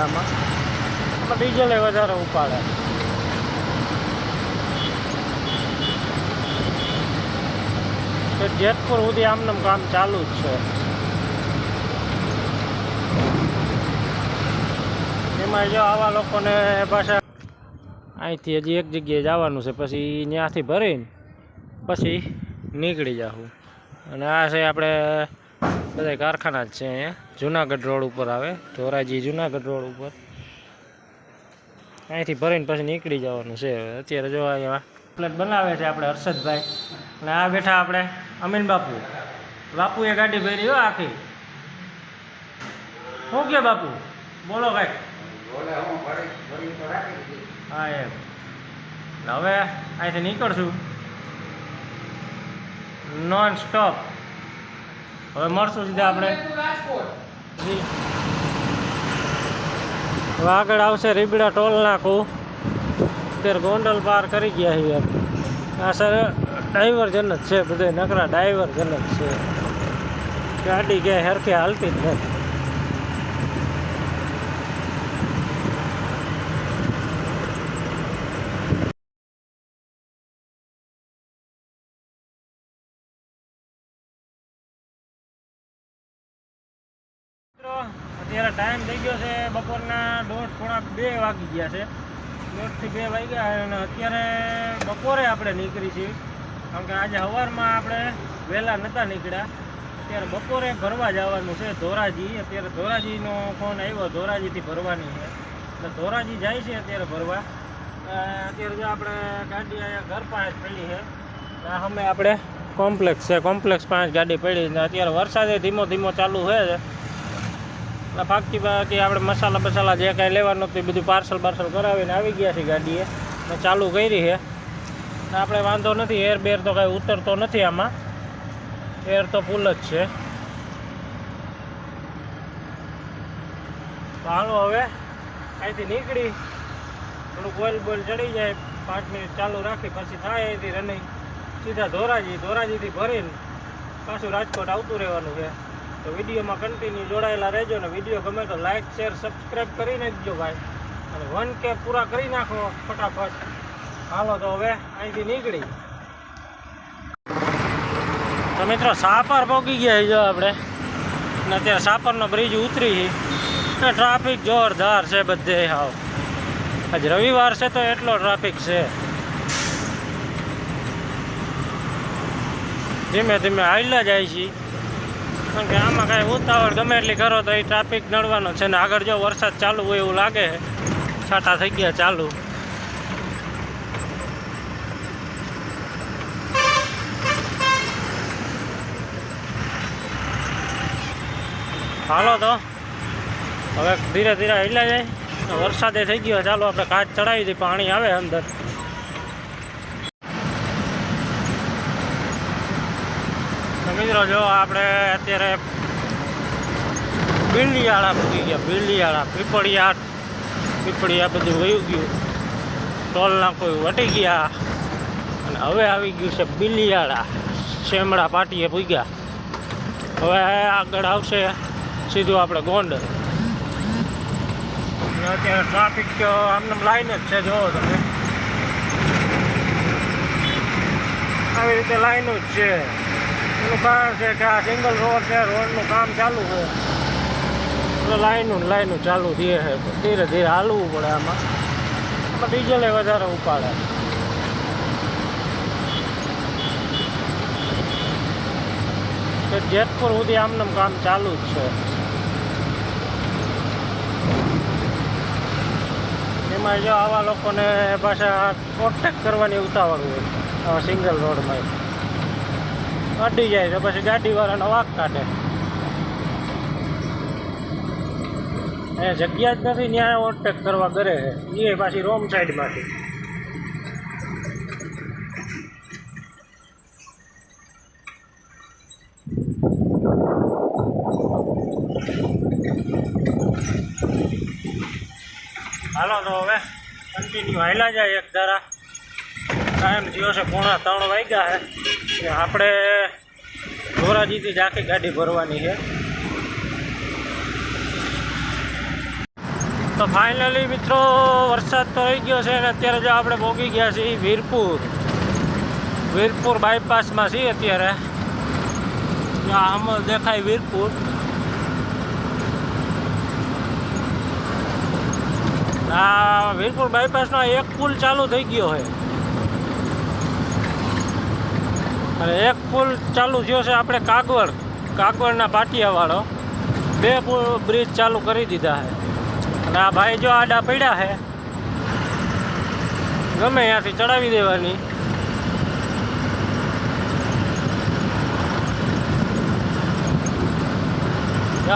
આમાં ડીઝલ વધારે ઉપાડે. જેતપુર સુધી આમનું કામ ચાલુ જ છે. એમાં જો આવા લોકોને પાછા અહીંથી હજી એક જગ્યાએ જવાનું છે, પછી ત્યાંથી ભરીને પછી નીકળી જાઉં. અને આ છે આપણે બધા કારખાના જ છે અહીંયા જુનાગઢ રોડ ઉપર આવે, ધોરાજી જુનાગઢ રોડ ઉપર. અહીંથી ભરીને પછી નીકળી જવાનું છે. અત્યારે જો અહીંયા પ્લેટ બનાવે છે આપણે હર્ષદભાઈ, અને આ બેઠા આપણે અમીન બાપુ. બાપુએ ગાડી ભરી હો આખી. શું કે બાપુ બોલો કાંઈક? હા એમ. હવે અહીંથી નીકળશું નોન સ્ટોપ. હવે મળશું સીધા આપણે. હવે આગળ આવશે રીબડા ટોલ નાકું. અત્યારે ગોંડલ પાર કરી ગયા છીએ. આ સર ડાઈવરજન જ છે, બધે નકરા ડાઈવરજન જ છે. ગાડી ક્યાંય હરખી હાલતી જ નથી. અત્યારે ટાઈમ થઈ ગયો છે બપોરના 1:30-2 વાગી ગયા છે. 1:30 થી 2 વાગ્યા. અને અત્યારે બપોરે આપણે નીકળી છીએ, કારણ કે આજે સવારમાં આપણે વહેલા નહોતા નીકળ્યા. અત્યારે બપોરે ભરવા જવાનું છે ધોરાજી. અત્યારે ધોરાજીનો ફોન આવ્યો, ધોરાજીથી ભરવાની છે, એટલે ધોરાજી જાય છે અત્યારે ભરવા. અત્યારે જો આપણે ગાડી અહીંયા ઘર પાસે જ પડી છે. આ અમે આપણે કોમ્પ્લેક્સ છે, કોમ્પ્લેક્સ પાસે ગાડી પડી. ને અત્યારે વરસાદે ધીમો ધીમો ચાલુ છે. બાકી આપણે મસાલા બસાલા જે કાંઈ લેવાનું હતું એ બધું પાર્સલ કરાવીને આવી ગયા છે ગાડીએ, ને ચાલુ કરી છે. આપણે વાંધો નથી, એર બેર તો કાંઈ ઉતરતો નથી આમાં, એર તો ફૂલ જ છે. તો હાલો હવે અહીંથી નીકળી, થોડુંક ઓઇલ બોઇલ ચડી જાય, 5 મિનિટ ચાલુ રાખી પછી થાય અહીંથી રનિંગ સીધા ધોરાજી. ધોરાજીથી ભરીને પાછું રાજકોટ આવતું રહેવાનું છે. તો વિડીયોમાં કન્ટિન્યુ જોડાયેલા રહેજો. ને વિડીયો ગમે તો લાઇક શેર સબસ્ક્રાઈબ કરી નાખજો ભાઈ, અને 1K પૂરા કરી નાખો ફટાફટ. હાલો તો હવે અહીંથી નીકળી. તો મિત્રો સાપર પહોંચી ગયા જો આપણે, ને અત્યારે સાપરનો બ્રિજ ઉતરી છે. ટ્રાફિક જોરદાર છે બધે. હાવ આજ રવિવાર છે તો એટલો ટ્રાફિક છે. ધીમે ધીમે હાલ્યા જાય છે, કારણ કે આમાં કાંઈ ઉતાવળ ગમે એટલી કરો તો એ ટ્રાફિક નડવાનો છે. ને આગળ જો વરસાદ ચાલુ હોય એવું લાગે, છાંટા થઈ ગયા ચાલુ. હાલો તો હવે ધીરે ધીરે હિલા જાય. વરસાદે થઈ ગયો, ચાલો આપણે કાચ ચડાવી દઈએ, પાણી આવે અંદર. મિત્રો જો આપણે અત્યારે બિલ્લીયાળા પૂકી ગયા. બિલ્લીયાળા પીપળિયા બધું વયું ગયું, ટોલ નાકું વટી ગયા. અને હવે આવી ગયું છે બિલ્લીયાળા. શેમડા પાટીએ પૂગ્યા. હવે આગળ આવશે સીધું આપણે ગોંડલ. અત્યારે ટ્રાફિક આમને લાઈન જ છે, જોવો તમે આવી રીતે લાઈન જ છે. એનું કારણ છે કે આ સિંગલ રોડ છે, રોડનું કામ ચાલુ છે, એટલે લાઈનું ચાલુ થઈએ છે. ધીરે ધીરે હાલવું પડે. આમાં ડીઝલે વધારે ઉપાડે. જેતપુર સુધી આમનું કામ ચાલુ જ છે. એમાં જો આવા લોકોને પાછા ઓવરટેક કરવાની ઉતાવળ હોય સિંગલ રોડમાં. અડી જાય તો પછી ગાડીવાળાનો વાંક કાઢે. એ જગ્યા જ નથી, ત્યાં ઓવરટેક કરવા કરે છે. એ પાછી રોંગ સાઈડમાંથી. હાલો તો હવે કન્ટિન્યુ હાલ્યા જાય. એક ધારા ટાઈમ થયો છે 2:45 વાગ્યા છે. આપણે ધોરાજીથી જ આખી ગાડી ભરવાની છે. તો ફાઇનલી મિત્રો વરસાદ તો રહી ગયો છે અને અત્યારે જો આપણે પહોંચી ગયા છીએ વીરપુર બાયપાસમાં છીએ અત્યારે. આમ દેખાય વીરપુર. આ વીરપુર બાયપાસનો એક પુલ ચાલુ થઈ ગયો છે અને એક પુલ ચાલુ થયો છે આપણે કાગવડના પાટિયાવાળો. 2 બ્રિજ ચાલુ કરી દીધા છે અને આ ભાઈ જો આડા પડ્યા છે, ગમે ત્યાંથી ચડાવી દેવાની.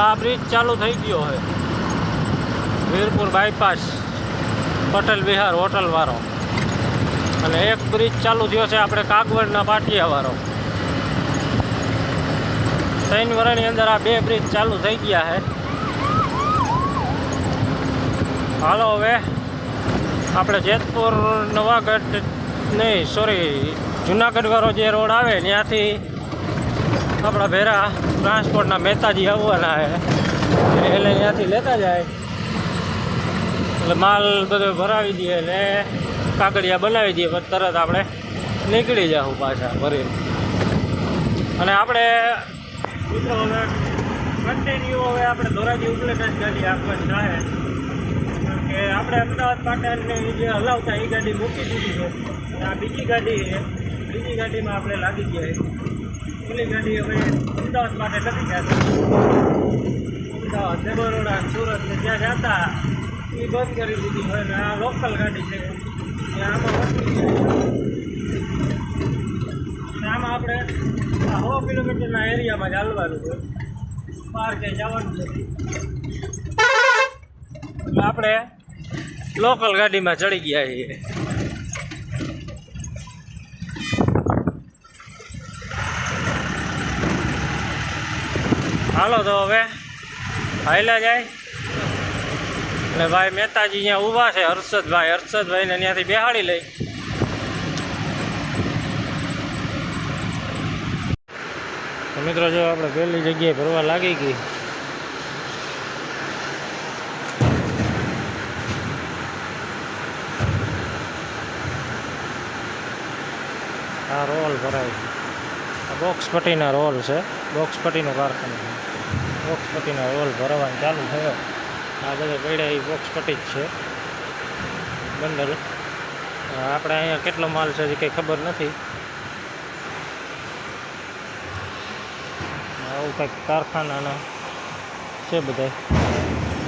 આ બ્રિજ ચાલુ થઈ ગયો છે વીરપુર બાયપાસ પટેલ વિહાર હોટલવાળો અને એક બ્રિજ ચાલુ થયો છે આપણે કાગવડના પાટિયાવાળો. 3 વર્ષની અંદર આ 2 બ્રિજ ચાલુ થઈ ગયા છે. હાલો હવે આપણે જેતપુર નવાગઢ નહીં જુનાગઢ વાળો જે રોડ આવે ત્યાંથી આપણા ભેરા ટ્રાન્સપોર્ટના મહેતાજી આવવાના છે એટલે ત્યાંથી લેતા જાય એટલે માલ બધો ભરાવી દઈએ એટલે કાગળિયા બનાવી દઈએ પછી તરત આપણે નીકળી જાઉં પાછા ભરીને. અને આપણે મિત્રો હવે કન્ટિન્યુ હવે આપણે ધોરાજી ઉપલેટા જ ગાડી આપવાની થાય કે આપણે અમદાવાદ પાટણની જે હલાવતા એ ગાડી મૂકી દીધી છે. આ બીજી ગાડી છે, બીજી ગાડીમાં આપણે લાગી ગયા છે. પેલી ગાડી હવે અમદાવાદ માટે નથી જતી. અમદાવાદ દેબરોડા સુરત ને જ્યાં જતા એ બંધ કરી દીધી હોય ને આ લોકલ ગાડી છે આમાં વસ્તી આમાં આપણે 100 કિલોમીટરના એરિયામાં જ હાલવાનું છે, બહાર ક્યાંય જવાનું નથી. એટલે આપણે લોકલ ગાડીમાં ચડી ગયા છીએ. હાલો તો હવે હાઈલા જાય એટલે ભાઈ મહેતાજી અહીંયા ઊભા છે હર્ષદભાઈને ત્યાંથી બેહાડી લઈ. તો મિત્રો જો આપણે પહેલી જગ્યાએ ભરવા લાગી ગઈ. આ રોલ ભરાય, બોક્સ પટ્ટીના રોલ છે, બોક્સ પટ્ટીનો કારખાનો છે. બોક્સ પટ્ટીના રોલ ભરવાનું ચાલુ થયો. આ બધે પડ્યા એ બોક્સ પટ્ટી જ છે બંડલ. આપણે અહીંયા કેટલો માલ છે એ કંઈ ખબર નથી. આવું કંઈક કારખાનાના છે બધા.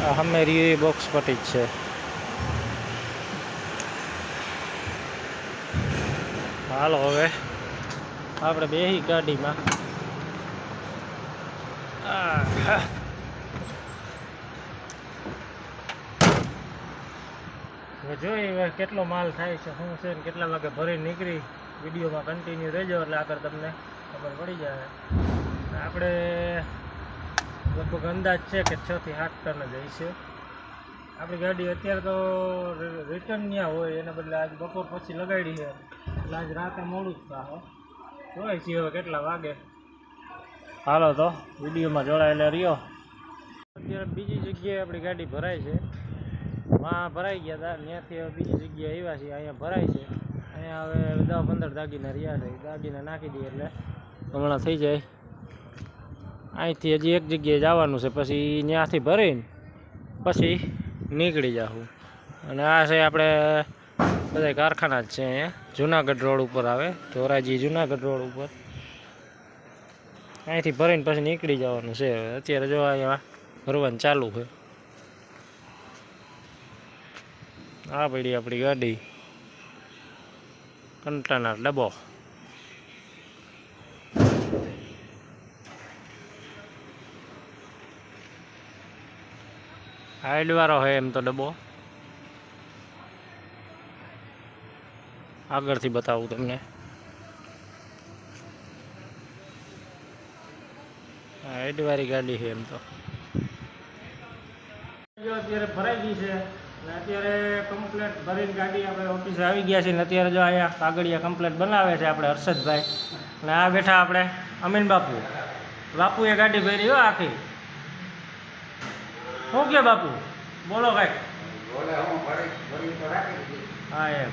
આ હમેરી એ બોક્સ પટ્ટી જ છે. હાલો હવે આપણે બેહી ગાડીમાં. હવે જોઈએ હવે કેટલો માલ થાય છે, શું છે ને કેટલા વાગે ભરીને નીકળી. વિડીયોમાં કન્ટિન્યુ રહેજો એટલે આગળ તમને ખબર પડી જાય. આપણે લગભગ અંદાજ છે કે 6 થી 7 ટન જ હશે આપણી ગાડી. અત્યારે તો રિટર્ન ત્યાં હોય એના બદલે આજ બપોર પછી લગાડી છે એટલે આજ રાતે મોડું જ થાય. જોઈએ છીએ હવે કેટલા વાગે. હાલો તો વિડીયોમાં જોડાયેલા રહ્યો. અત્યારે બીજી જગ્યાએ આપણી ગાડી ભરાય છે. માં ભરાઈ ગયા હતા ત્યાંથી હવે બીજી જગ્યાએ આવ્યા છીએ. અહીંયા ભરાય છે. અહીંયા હવે 10-15 દાગીના રહ્યા છે. દાગીના નાખી દઈએ એટલે હમણાં થઈ જાય. અહીંથી હજી એક જગ્યાએ જવાનું છે, પછી ત્યાંથી ભરીને પછી નીકળી જાઉં. અને આ છે આપણે બધા કારખાના જ છે અહીંયા જુનાગઢ રોડ ઉપર આવે, ધોરાજી જુનાગઢ રોડ ઉપર. અહીંથી ભરીને પછી નીકળી જવાનું છે. અત્યારે જો અહીંયા ભરવાનું ચાલુ છે. આ પડી આપણી ગાડી કન્ટેનર ડબ્બો. હાઈડવાળો છે એમ તો ડબ્બો. આગળથી બતાવું તમને. હાઈડવાળી ગાડી છે એમ તો. અત્યારે ભરાઈ ગઈ છે અને અત્યારે કમ્પ્લેટ ભરીને ગાડી આપણે ઓફિસે આવી ગયા છીએ. અત્યારે જો અહીંયા કાગળિયા કમ્પ્લેટ બનાવે છે આપણે હર્ષદભાઈ. અને આ બેઠા આપણે અમીન બાપુએ ગાડી ભરી હો આખી. શું કે બાપુ બોલો ભાઈ? હા એમ.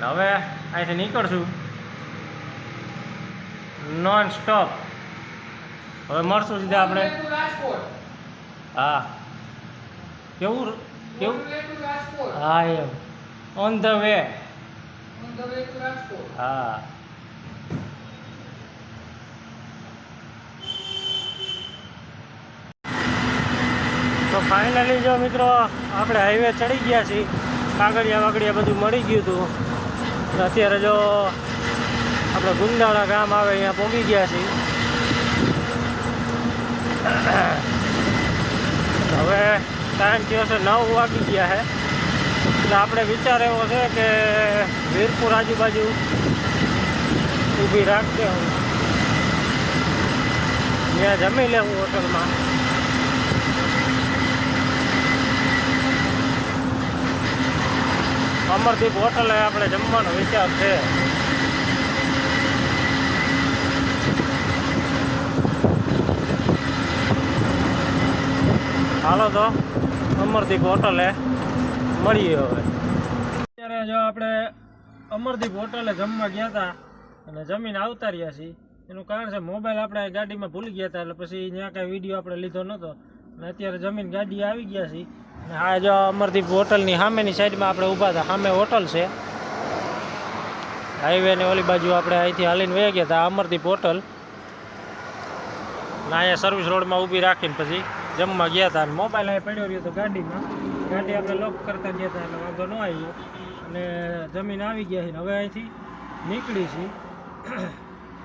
ને હવે અહીંથી નીકળશું નોન સ્ટોપ. હવે મળશું સીધા આપણે. હા કેવું કેવું હા એમ ઓન ધ વે. હા તો ફાઇનલી જો મિત્રો આપણે હાઈવે ચડી ગયા છીએ. કાગળિયા વાગડિયા બધું મળી ગયું હતું. અત્યારે જો આપણે ગુંદાળા ગામ આવે અહીંયા પહોંચી ગયા છીએ. હવે ટાઈમ થયો છે 9 વાગી ગયા છે. એટલે આપણે વિચાર એવો છે કે વીરપુર આજુબાજુ ઊભી રાખશે હું ત્યાં જમી લેવું હોટલમાં. અમરદીપ હોટલે આપણે જમવાનો વિચાર છે. હાલો તો અમરદીપ હોટલે મળીએ. હવે અત્યારે જો આપણે અમરદીપ હોટલે જમવા ગયા હતા અને જમીને આવતા રહ્યા છીએ. એનું કારણ છે મોબાઈલ આપણે ગાડીમાં ભૂલી ગયા હતા એટલે પછી ત્યાં કાંઈ વિડીયો આપણે લીધો નહોતો. અને અત્યારે જમીન ગાડી આવી ગયા છીએ. અને આ જો અમરદીપ હોટલની સામેની સાઈડમાં આપણે ઊભા હતા. સામે હોટલ છે. હાઈવેની ઓલી બાજુ આપણે અહીંથી હાલીને વહી ગયા હતા અમરદીપ હોટલ. અને અહીંયા સર્વિસ રોડમાં ઊભી રાખીને પછી જમવા ગયા હતા. અને મોબાઈલ અહીં પડ્યો રહ્યો હતો ગાડીમાં. ગાડી આપણે લોક કરતા ગયા હતા એટલે વાંધો ન આવ્યો. અને જમીન આવી ગયા છે. હવે અહીંથી નીકળી છીએ.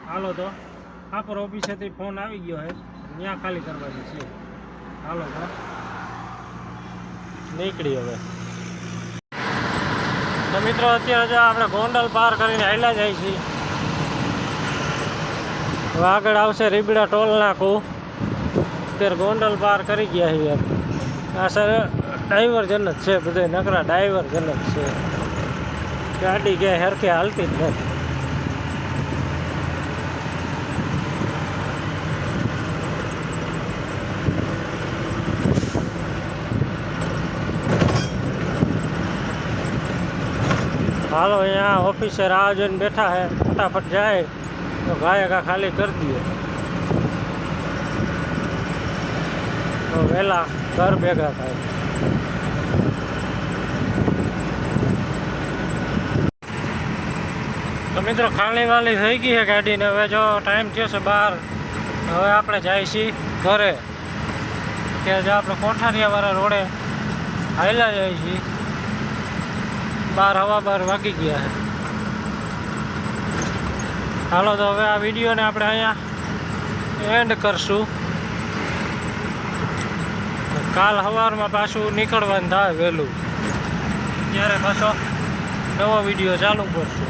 હાલો તો આપર ઓફિસેથી ફોન આવી ગયો છે. ત્યાં ખાલી કરવાની છે. હાલો તો નીકળી હવે. તો મિત્રો અત્યારે જો આપણે ગોંડલ પાર કરીને હાલ્યા જાય છીએ. હવે આગળ આવશે રીબડા ટોલ નાકું. અત્યારે ગોંડલ પાર કરી ગયા છીએ. આ સર ડાઈવર્જન જ છે બધે. નકરા ડાઈવર્જન જ છે. ગાડી ક્યાંય હરખે હાલતી જ નથી. હાલો અહીંયા ઓફિસે રાહ જોઈને બેઠા હે. ફટાફટ જાય તો ગાયકા ખાલી કરી દઈએ તો વહેલા ઘર ભેગા થાય. તો મિત્રો ખાલી વાલી થઈ ગઈ છે ગાડીને. હવે જો ટાઈમ થયો છે 12. હવે આપણે જાય છીએ ઘરે. કે જો આપણે કોઠારિયાવાળા રોડે હાલ્યા જાય છીએ. 12 હવા 12 વાગી ગયા છે. હાલો તો હવે આ વિડીયોને આપણે અહીંયા એન્ડ કરશું. કાલ સવારમાં પાછું નીકળવાનું થાય વહેલું ત્યારે પાછો નવો વિડીયો ચાલુ કરશું.